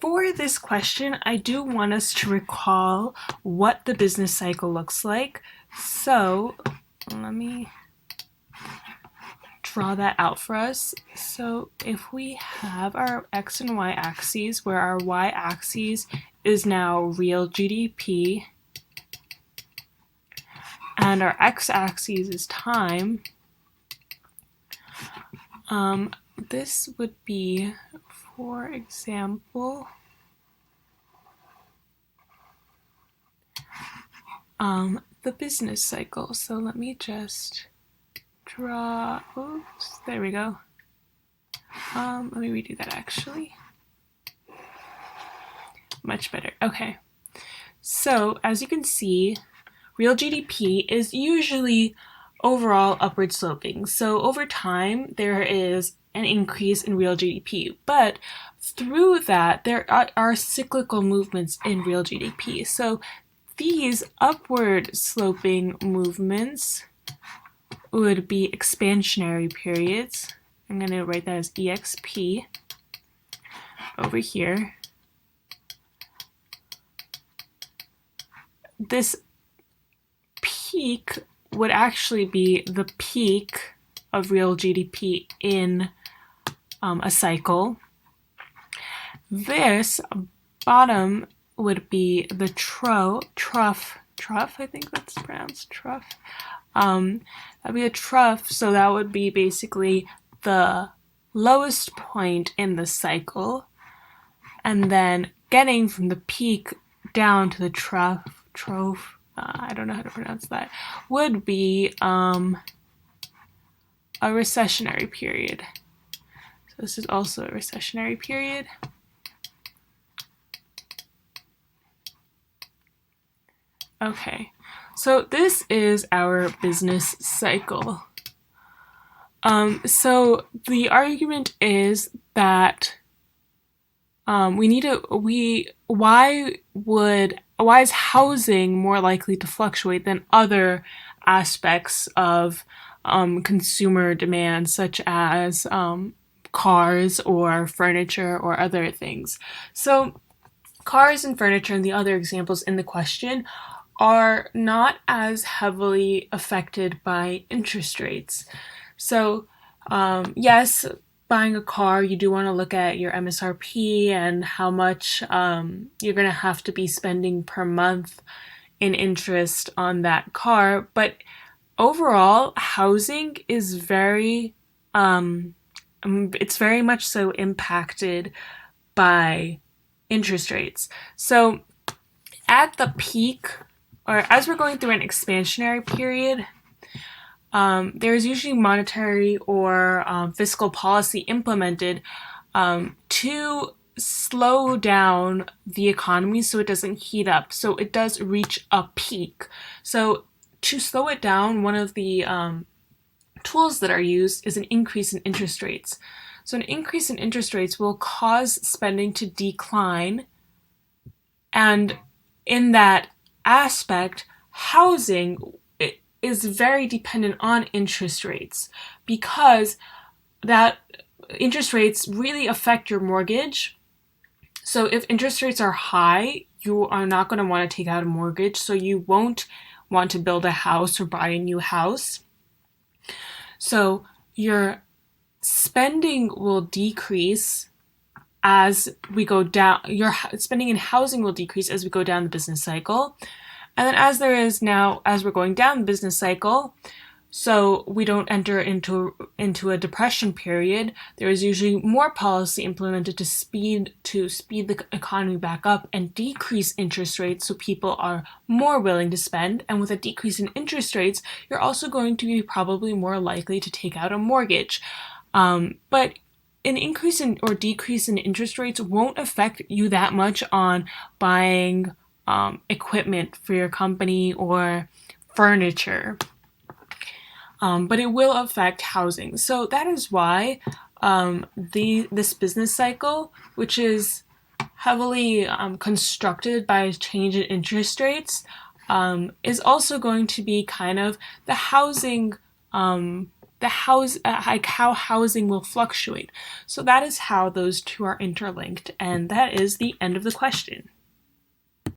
for this question, I do want us to recall what the business cycle looks like. So let me draw that out for us. So if we have our X and Y axes, where our Y axis is now real GDP, and our X axis is time, this would be, for example, the business cycle. So let me just draw, oops, there we go. Let me redo that actually. Much better, okay. So as you can see, real GDP is usually overall upward sloping. So over time, there is an increase in real GDP, but through that, there are cyclical movements in real GDP. So these upward sloping movements would be expansionary periods. I'm going to write that as EXP over here. This peak would actually be the peak of real GDP in a cycle. This bottom would be the trough, I think that's pronounced trough. That'd be a trough, so that would be basically the lowest point in the cycle, and then getting from the peak down to the trough, I don't know how to pronounce that, would be a recessionary period. So this is also a recessionary period. Okay, so this is our business cycle. So the argument is that why is housing more likely to fluctuate than other aspects of consumer demand, such as cars or furniture or other things? So cars and furniture and the other examples in the question are not as heavily affected by interest rates. So yes, buying a car, you do want to look at your MSRP and how much you're going to have to be spending per month in interest on that car. But overall, housing is it's very much so impacted by interest rates. So at the peak, or as we're going through an expansionary period, there's usually monetary or fiscal policy implemented to slow down the economy so it doesn't heat up, so it does reach a peak. So to slow it down, one of the tools that are used is an increase in interest rates. So an increase in interest rates will cause spending to decline, and in that aspect, housing is very dependent on interest rates, because that interest rates really affect your mortgage. So if interest rates are high, you are not going to want to take out a mortgage, so you won't want to build a house or buy a new house. So your spending will decrease as we go down, your spending in housing will decrease as we go down the business cycle. And then as we're going down the business cycle, so we don't enter into a depression period, there is usually more policy implemented to speed the economy back up and decrease interest rates so people are more willing to spend. And with a decrease in interest rates, you're also going to be probably more likely to take out a mortgage. But an increase in or decrease in interest rates won't affect you that much on buying equipment for your company or furniture. But it will affect housing. So that is why this business cycle, which is heavily constructed by a change in interest rates, is also going to be kind of the housing like how housing will fluctuate. So that is how those two are interlinked, and that is the end of the question.